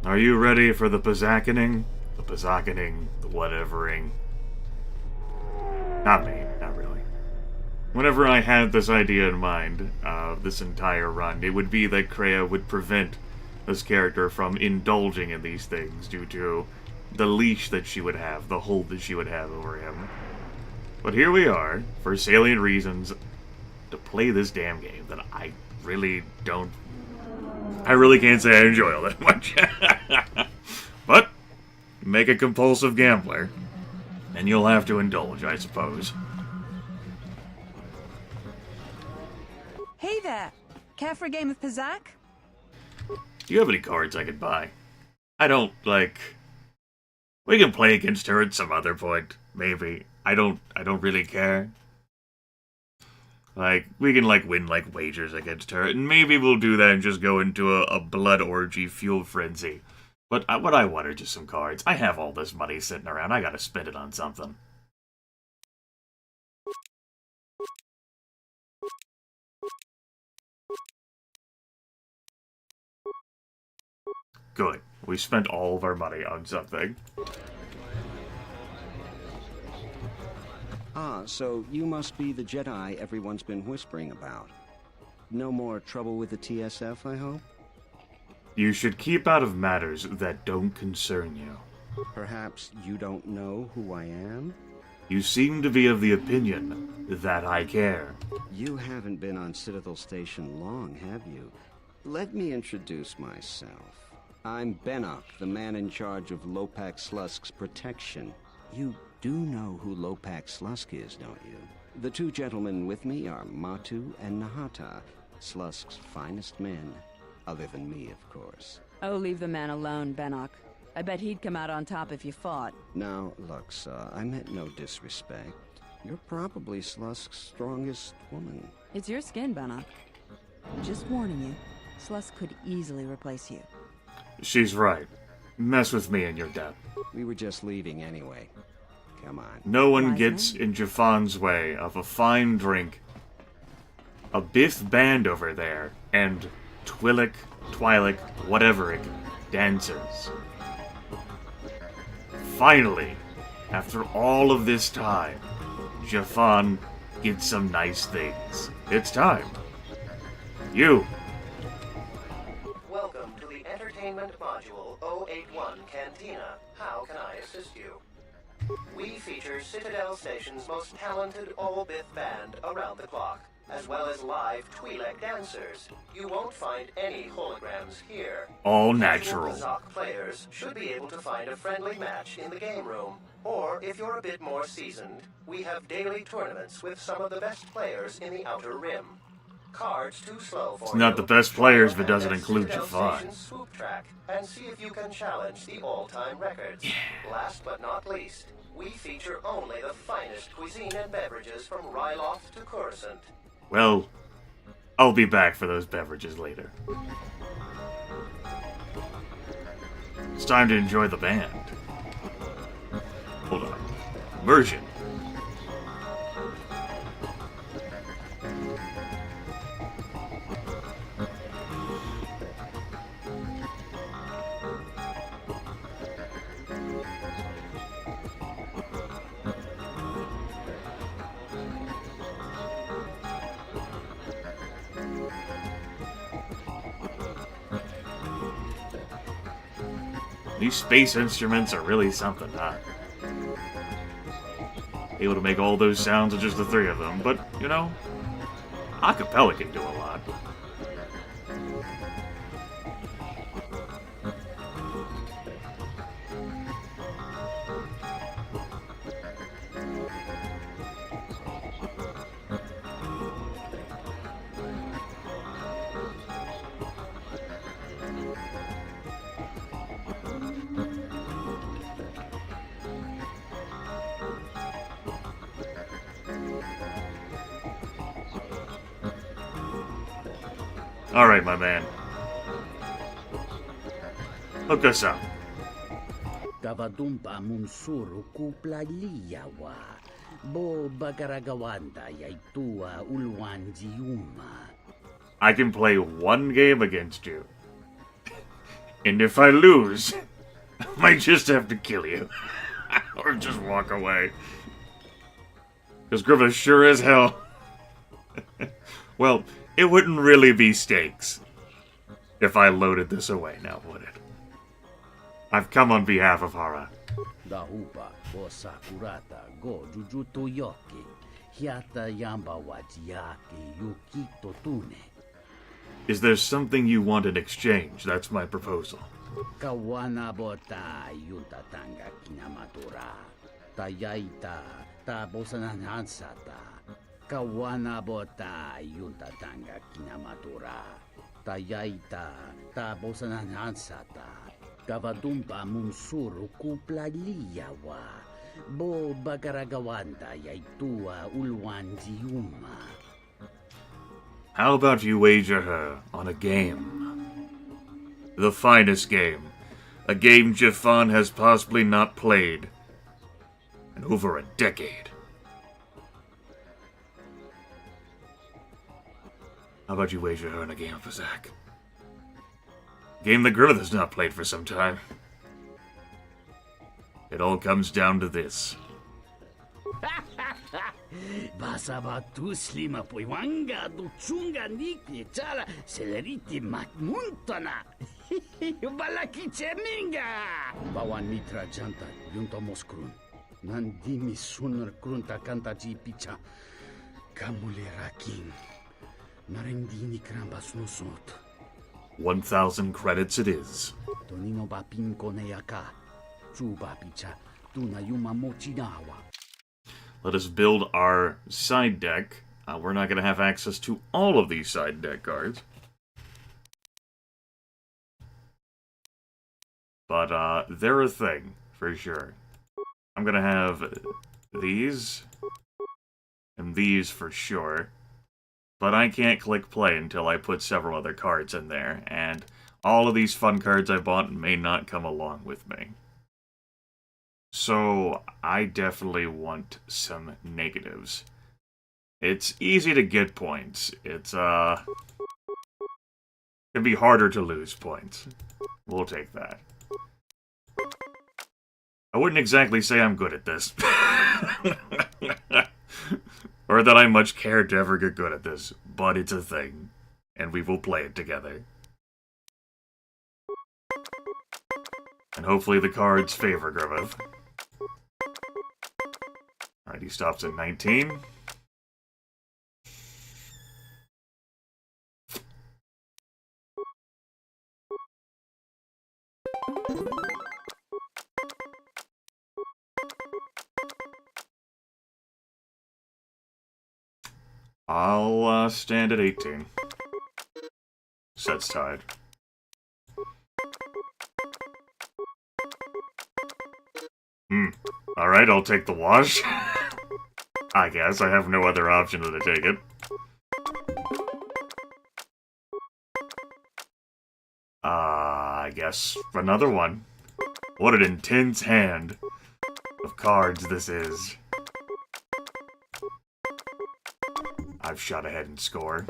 Are you ready for the Pizzakening? The Pizzakening, the whatevering. Not me, not really. Whenever I had this idea in mind, this entire run, it would be that Kreia would prevent this character from indulging in these things due to the leash that she would have, the hold that she would have over him. But here we are, for salient reasons, to play this damn game that I really can't say I enjoy all that much. But, make a compulsive gambler, and you'll have to indulge, I suppose. Hey there! Care for a game of Pizzak? Do you have any cards I could buy? I don't, we can play against her at some other point, maybe. I don't really care. We can, win, wagers against her, and maybe we'll do that and just go into a blood orgy fuel frenzy. But what I want are just some cards. I have all this money sitting around, I gotta spend it on something. Good. We spent all of our money on something. Ah, so you must be the Jedi everyone's been whispering about. No more trouble with the TSF, I hope? You should keep out of matters that don't concern you. Perhaps you don't know who I am? You seem to be of the opinion that I care. You haven't been on Citadel Station long, have you? Let me introduce myself. I'm Bennock, the man in charge of Lopak Slusk's protection. You do know who Lopak Slusk is, don't you? The two gentlemen with me are Matu and Nahata, Slusk's finest men. Other than me, of course. Oh, leave the man alone, Bennock. I bet he'd come out on top if you fought. Now, look, I meant no disrespect. You're probably Slusk's strongest woman. It's your skin, Bennock. Just warning you, Slusk could easily replace you. She's right. Mess with me and you're dead. We were just leaving anyway. Come on. No one gets in Jafan's way of a fine drink, a Biff band over there, and Twi'lek, whateveric dancers. Finally, after all of this time, Jafan gets some nice things. It's time. You. Welcome to the Entertainment Module 081 Cantina. How can I assist you? We feature Citadel Station's most talented all-Biff band around the clock, as well as live Twi'lek dancers. You won't find any holograms here. All natural. Zoc players should be able to find a friendly match in the game room. Or, if you're a bit more seasoned, we have daily tournaments with some of the best players in the Outer Rim. Cards too slow for It's not the best players if it doesn't include Jafan. Swoop track and see if you can challenge the all-time records. Last but not least, we feature only the finest cuisine and beverages from Ryloth to Coruscant. Well, I'll be back for those beverages later. It's time to enjoy the band. Hold on. Immersion. These space instruments are really something, huh? Able to make all those sounds with just the three of them, but, you know, a cappella can do a lot. Alright, my man. Hook us up. Kavadumpa munsuru kupla liyawa. Bo bagaragawanda yaitua ulwanjiuma. I can play one game against you. And if I lose, I might just have to kill you. Or just walk away. Because Grimith sure as hell... Well, it wouldn't really be stakes if I loaded this away now, would it? I've come on behalf of Hara. Dahupa o Sakurata go Jujuto Yoki. Hiata Yamba Wajiaki Yukito Tune. Is there something you want in exchange? That's my proposal. Kawana bota yunta tanga kinamatura. Tayaita tabosanan hansata. Kawana bota yunta tanga kinamatura. Tayaita tabosanan hansata. Kavadumba munsuru kupla liyawa. Bo bagaragawanda yaitua ulwanjiuma. How about you wager her on a game? The finest game. A game Jafan has possibly not played in over a decade. How about you wager her on a game for Zack? A game that Grimith has not played for some time. It all comes down to this. Basaba tu slima poiwanga do chunga niki chala seleriti matmuntana. Balaki cheminga. Bawan mitra janta yunto moskrun. Nandimi sunar krunta kanta ji picha. Kamulera king. Narendini krambas nosot. 1,000 credits it is. Tonino bapin koneyaka. Chuba picha. Tunayuma mochinawa. Let us build our side deck. We're not going to have access to all of these side deck cards. But they're a thing, for sure. I'm going to have these, and these for sure. But I can't click play until I put several other cards in there, and all of these fun cards I bought may not come along with me. So, I definitely want some negatives. It's easy to get points. It's, can be harder to lose points. We'll take that. I wouldn't exactly say I'm good at this. Or that I much care to ever get good at this, but it's a thing. And we will play it together. And hopefully the cards favor Grimith. Alright, he stops at 19. I'll stand at 18. Set's tied. Alright, I'll take the wash. I guess. I have no other option than to take it. I guess another one. What an intense hand of cards this is. I've shot ahead in score.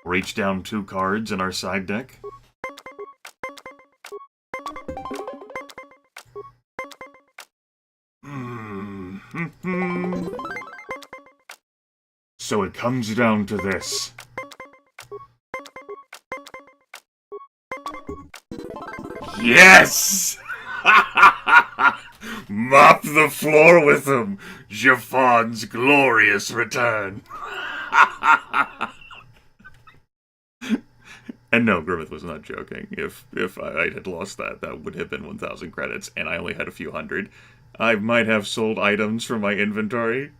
Reach down 2 cards in our side deck. So it comes down to this. Yes! Mop the floor with him! Jafan's glorious return! And no, Grimith was not joking. If I had lost that, that would have been 1,000 credits, and I only had a few hundred. I might have sold items from my inventory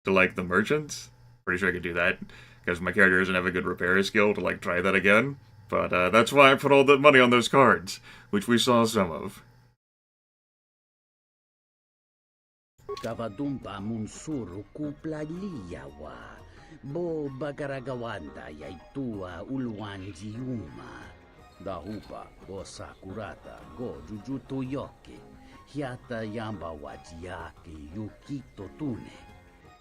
to, like, the merchants. Pretty sure I could do that, because my character doesn't have a good repair skill to, like, try that again. But that's why I put all the money on those cards, which we saw some of. Kavadumpa munsuru kupla liyawa. Bo bagaragawanda yaitua ulwanjiuma. Dahupa go Sakurata go Jujuto Yoki. Hiata Yamba Wajiaki Yukito Tune.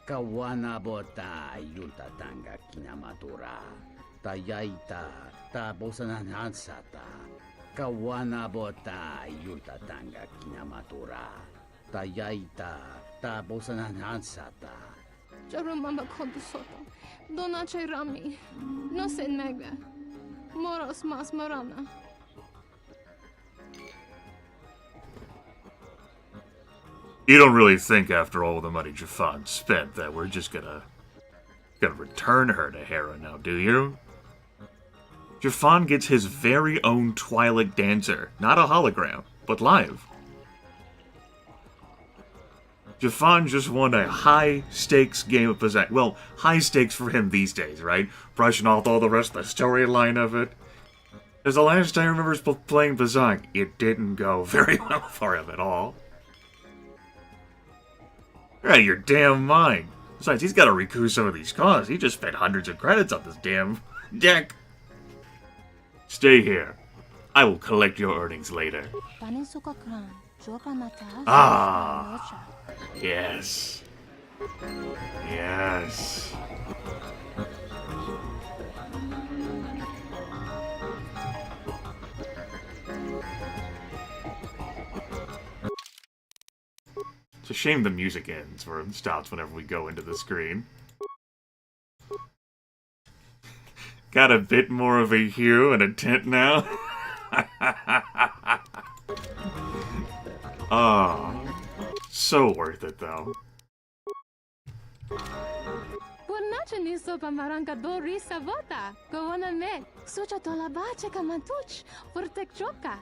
Kawana bota yunta tanga kinamatura. Tayaita, tabosananansata. Kawana bota yuntatanga kinamatura. Tayaita, tabosananansata. Jarumamba kondusoto. Donace rami. No se nega. Moros mas morana. You don't really think after all the money Jafan spent that we're just gonna return her to Hera now, do you? Jafan gets his very own Twilight Dancer. Not a hologram, but live. Jafan just won a high-stakes game of possession. Well, high stakes for him these days, right? Brushing off all the rest of the storyline of it. Because the last I remember playing Bazak, it didn't go very well for him at all. You're out of your damn mind. Besides, he's got to recoup some of these costs. He just spent hundreds of credits on this damn deck. Stay here. I will collect your earnings later. Ah, yes. Yes. It's a shame the music ends or stops whenever we go into the screen. Got a bit more of a hue and a tint now. Ah, so worth it though. Pornacheni sopa maranka dori savota. Goona me. Sucha tolabache kamantuch. Fortek choka.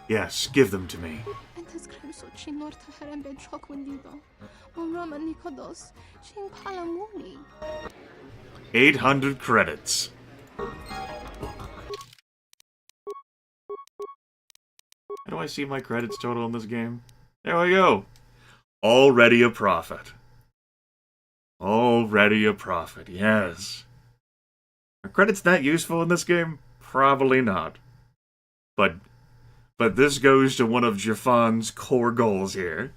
Yes, give them to me. Entes kremso chinorta herembe chok wendido. Umrama nikodos. Chin palamuni. 800 credits. How do I see my credits total in this game? There we go. Already a profit. Already a profit, yes. Are credits that useful in this game? Probably not. But this goes to one of Jafan's core goals here.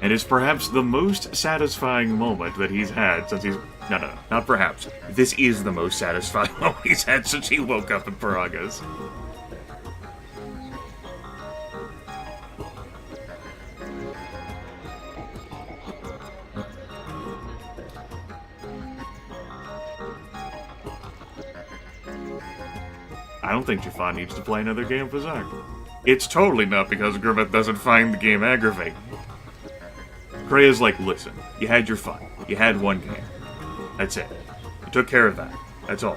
And it's perhaps the most satisfying moment that he's had since he's... No, not perhaps. This is the most satisfying moment he's had since he woke up in Paragas. I don't think Jafan needs to play another game of Bazak. It's totally not because Grimith doesn't find the game aggravating. Krea's like, listen, you had your fun. You had one game. That's it. You took care of that. That's all.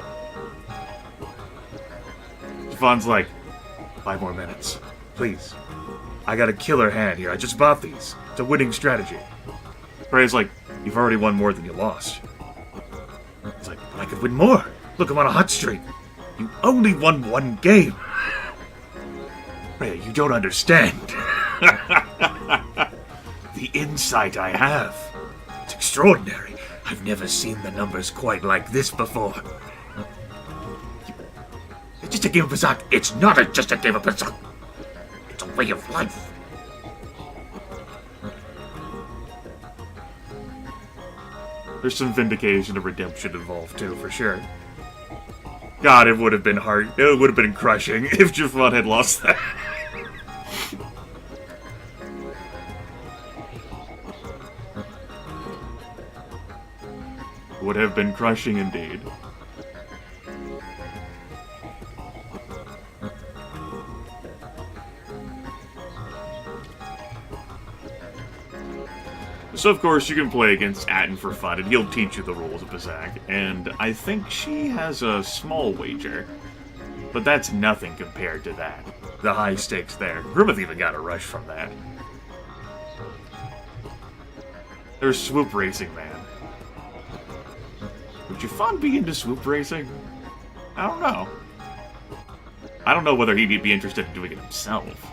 Jafan's like, 5 more minutes. Please. I got a killer hand here. I just bought these. It's a winning strategy. Krea's like, you've already won more than you lost. He's like, but I could win more. Look, I'm on a hot streak. You only won one game. Kreia, you don't understand. The insight I have. It's extraordinary. I've never seen the numbers quite like this before. It's just a game of Bazak. It's not just a game of Bazak. It's a way of life. There's some vindication and redemption involved too, for sure. God, it would have been hard. It would have been crushing if Jafan had lost that. Would have been crushing indeed. So of course you can play against Atten for fun, and he'll teach you the rules of Bazak. And I think she has a small wager, but that's nothing compared to that. The high stakes there. Grimith even got a rush from that. There's swoop racing, man. Would Jafan be into swoop racing? I don't know. I don't know whether he'd be interested in doing it himself.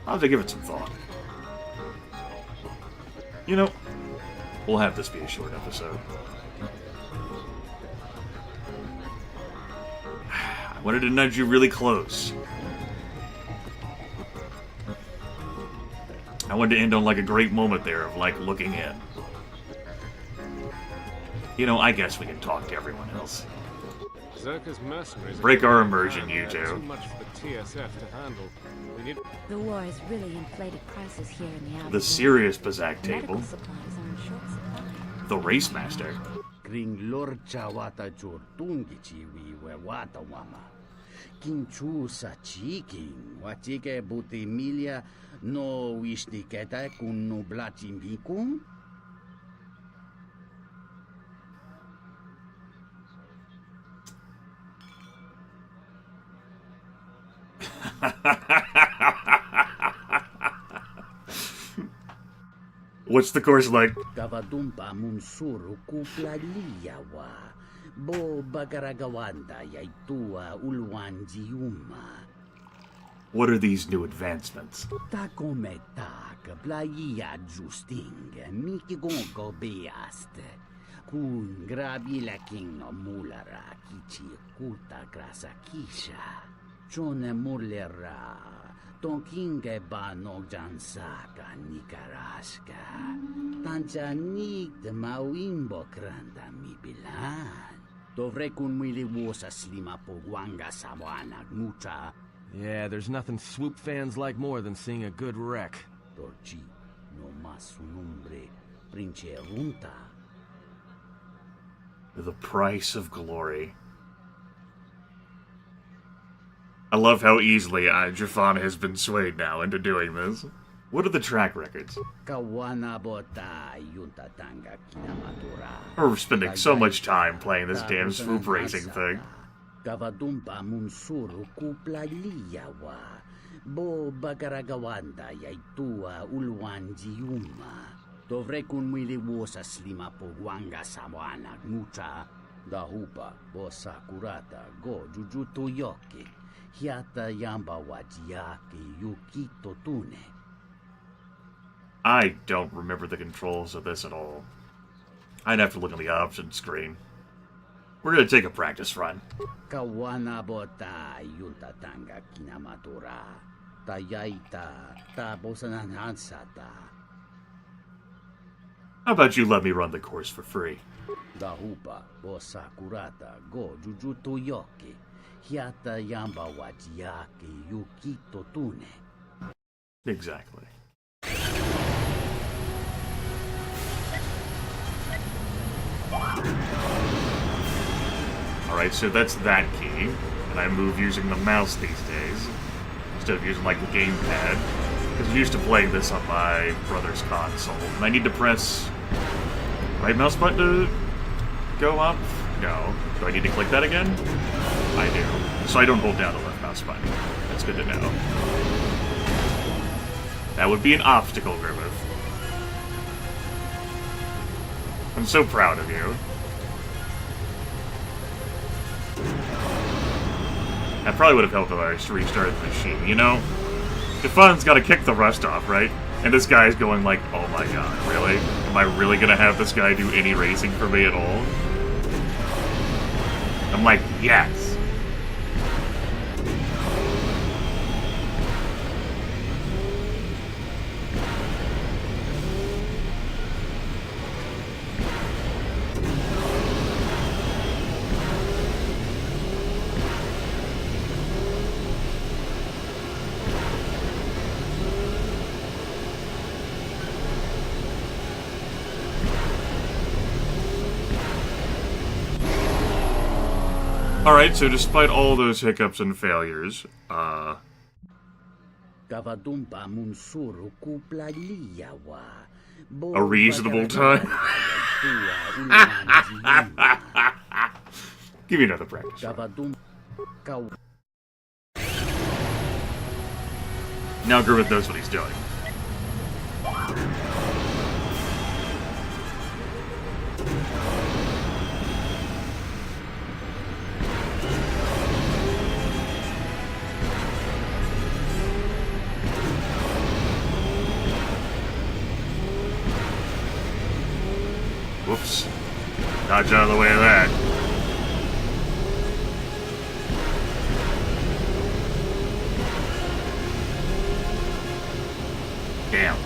I'll have to give it some thought. You know, we'll have this be a short episode. I wanted to nudge you really close. I wanted to end on like a great moment there of like looking in. You know, I guess we can talk to everyone else. Zerka's mercenaries Break our are immersion, you too two. much for the TSF to handle. We need The war has really inflated prices here in the outer The rim. serious Bazak table. Medical supplies are in short supply. The Race Master. Kring lorcha wata chortungi chiwi we wata wama. Kinchu sa chikin, watike buti milia no wishniketa kun no blachimikun. What's the course like? Kavadumpa munsuru kuplaliyawa. Bo bagaragawanda yaitua ulwanjiuma. What are these new advancements? Takometa kablaya justing mikigongo beast. Kun grabi la king no mulara kichi kuta grasa kisha. Chone mulera. Tonkinge ba no jansaka nikaraska. Tanchanik de mawimbo kranda mi bilan. Dovrei kun mili wosa slima po wanga sawana mucha. Yeah, there's nothing swoop fans like more than seeing a good wreck. Torchi no mas un hombre prince runta. The price of glory. I love how easily Jafan has been swayed now into doing this. What are the track records? Kawana bota yunta tanga kinamatura. We're spending so much time playing this damn swoop racing thing. Kavadumpa munsuru kuplaliyawa. Bo bagaragawanda yaitua ulwanjiuma. Dovrei kun mili wosa slima po wanga sawana mucha. Dahupa bo sakurata go jujuto yoki. Hiata yamba wajiaki yukito tune. I don't remember the controls of this at all. I'd have to look on the options screen. We're gonna take a practice run. Kawana bota yunta tanga kinamatura. Tayaita tabosananansata. How about you let me run the course for free? Dahupa bo sakurata go jujuto yoki. Hiata yamba wajiaki yukito tune. Exactly. Alright, so that's that key. And I move using the mouse these days. Instead of using, like, the gamepad. Because I'm used to playing this on my brother's console. And I need to press right mouse button to go up? No. Do I need to click that again? I do. So I don't hold down the left mouse button. That's good to know. That would be an obstacle, Grimith. I'm so proud of you. That probably would have helped if I just restarted the machine, you know? Jafan's gotta kick the rust off, right? And this guy's going like, oh my god, really? Am I really gonna have this guy do any racing for me at all? I'm like, yes! Alright, so despite all those hiccups and failures, Kavadumpa munsuru kuplaliyawa. a reasonable time? Give me another practice. Now Grimith knows what he's doing. Whoops. Dodge out of the way of that. Damn.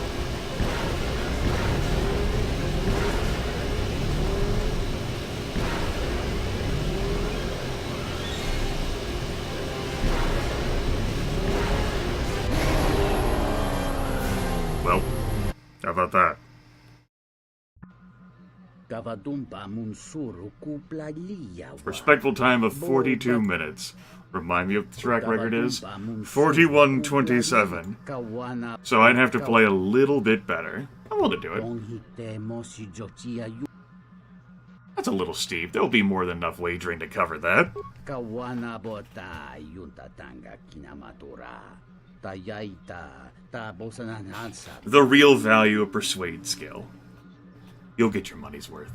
about that? Respectful time of 42 minutes. Remind me what the track record is? 41:27. So I'd have to play a little bit better. I'm willing to do it. That's a little steep. There'll be more than enough wagering to cover that. The real value of persuade skill. You'll get your money's worth.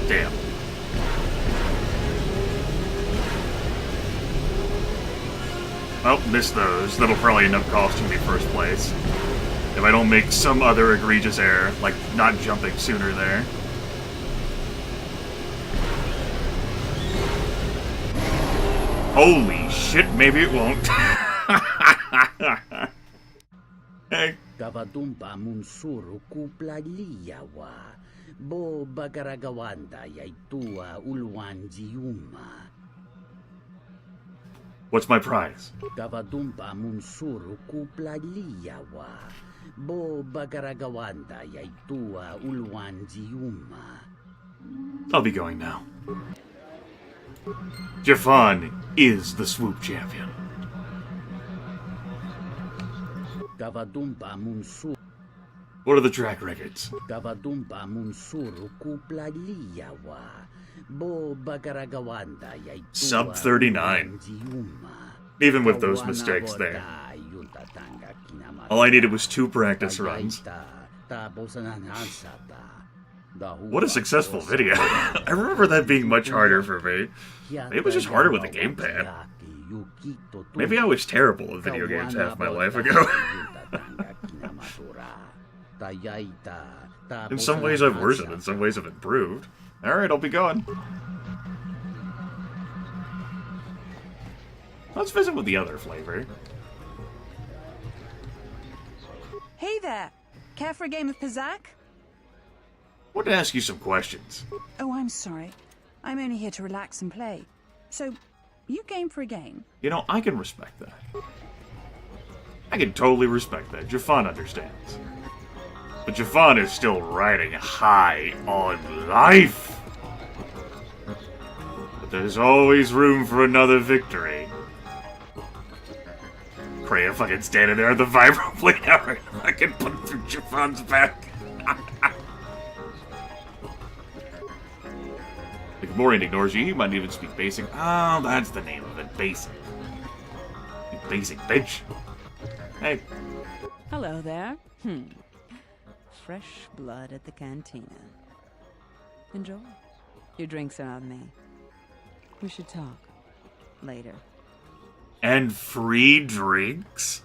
Damn. Oh, missed those. That'll probably end up costing me first place. If I don't make some other egregious error, like not jumping sooner there. Holy shit, maybe it won't. Hey. Bo bagaragawanda yaitua ulwanjiuma. What's my prize? Gavadumpa munsuru kuplaliyawa. Bo bagaragawanda yaitua ulwanjiuma. I'll be going now. Jafan is the swoop champion. Gavadumpa munsuru. What are the track records? Sub 39. Even with those mistakes there. All I needed was 2 practice runs. What a successful video. I remember that being much harder for me. Maybe it was just harder with the gamepad. Maybe I was terrible at video games half my life ago. In some ways I've worsened, in some ways I've improved. Alright, I'll be going. Let's visit with the other flavor. Hey there! Care for a game of Pizzak? I want to ask you some questions. Oh, I'm sorry. I'm only here to relax and play. So, you game for a game? You know, I can respect that. I can totally respect that. Jafan understands. But Jafan is still riding high on life. But there's always room for another victory. Kreia fucking standing there at the vibro plate hour. I can put it through Jafan's back. If Gamorrean ignores you, he might even speak basic. Oh, that's the name of it. Basic. You basic bitch. Hey. Hello there. Fresh blood at the cantina. Enjoy. Your drinks are on me. We should talk. Later. And free drinks?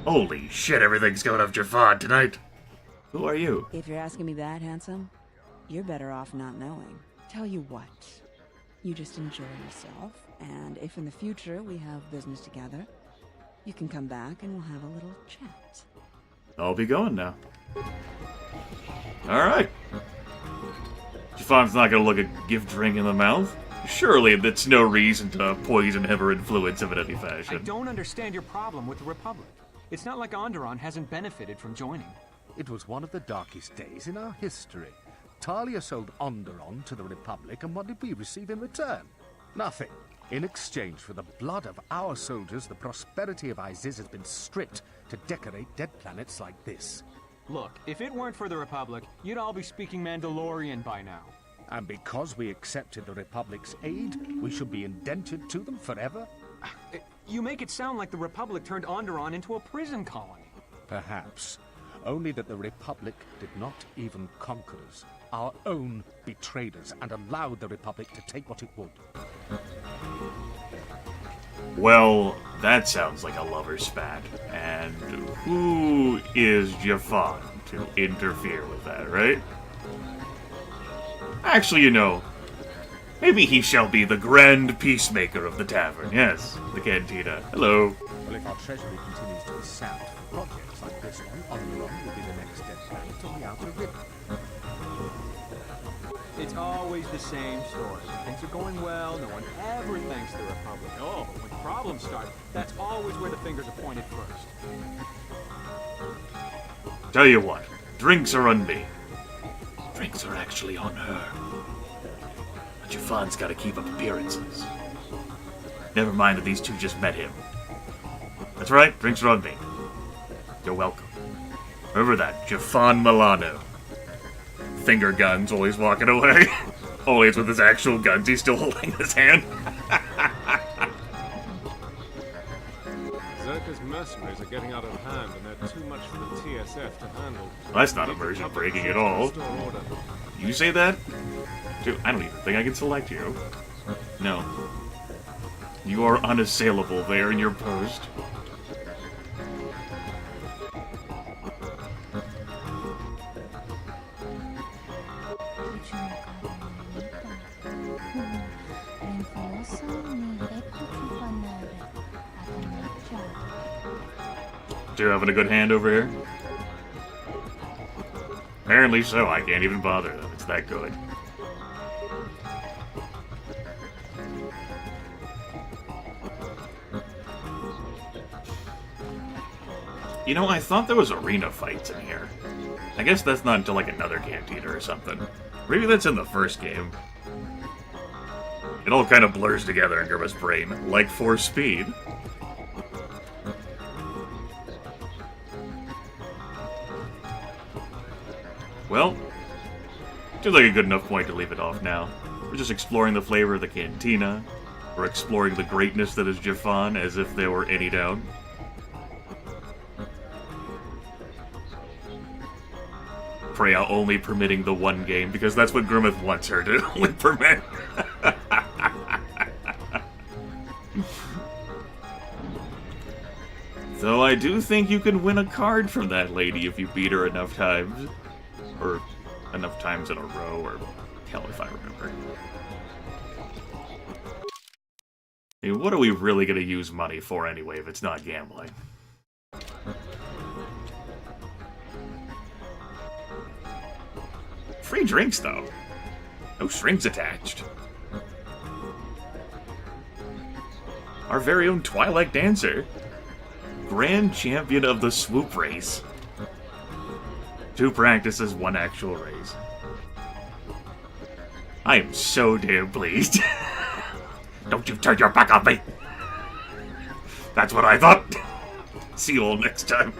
Holy shit, everything's going off Jafan tonight. Who are you? If you're asking me that, handsome, you're better off not knowing. Tell you what. You just enjoy yourself, and if in the future we have business together, you can come back and we'll have a little chat. I'll be going now. Alright. Jafan's not gonna look a gift drink in the mouth. Surely that's no reason to poison him or influence him in any fashion. I don't understand your problem with the Republic. It's not like Onderon hasn't benefited from joining. It was one of the darkest days in our history. Talia sold Onderon to the Republic, and what did we receive in return? Nothing. In exchange for the blood of our soldiers, the prosperity of Iziz has been stripped to decorate dead planets like this. Look, if it weren't for the Republic, you'd all be speaking Mandalorian by now. And because we accepted the Republic's aid, we should be indentured to them forever? You make it sound like the Republic turned Onderon into a prison colony. Perhaps. Only that the Republic did not even conquer us. Our own betrayed us and allowed the Republic to take what it would. Well, that sounds like a lover's spat. And who is Jafan to interfere with that, right? Actually, you know, maybe he shall be the grand peacemaker of the tavern. Yes, the cantina. Hello. Well, if our treasury continues to be sapped for projects like this one, Onderon will be the next dead planet on the outer rim. It's always the same story. Things are going well, no one ever thanks the Republic. Oh, when problems start, that's always where the fingers are pointed first. Tell you what, drinks are on me. Drinks are actually on her. But Jafan's gotta keep up appearances. Never mind that these two just met him. That's right, drinks are on me. You're welcome. Remember that, Jafan Milano. Finger guns, always walking away. Only it's with his actual guns he's still holding in his hand. Zerka's mercenaries are getting out of hand, and they're too much for the TSF to handle. Well, that's not immersion breaking at all. You say that? Dude, I don't even think I can select you. No. You are unassailable there in your post. You're having a good hand over here? Apparently so. I can't even bother them. It's that good. You know, I thought there was arena fights in here. I guess that's not until like another cantina or something. Maybe that's in the first game. It all kind of blurs together in Grimith's brain, like Force Speed. Well, seems like a good enough point to leave it off now. We're just exploring the flavor of the cantina. We're exploring the greatness that is Jafan, as if there were any doubt. Freya only permitting the one game, because that's what Grimith wants her to only permit. Though I do think you can win a card from that lady if you beat her enough times. Or enough times in a row, or hell if I remember. I mean, what are we really going to use money for anyway if it's not gambling? Free drinks, though. No strings attached. Our very own Twilight Dancer. Grand Champion of the Swoop Race. 2 practices, 1 actual race. I am so damn pleased. Don't you turn your back on me! That's what I thought. See you all next time.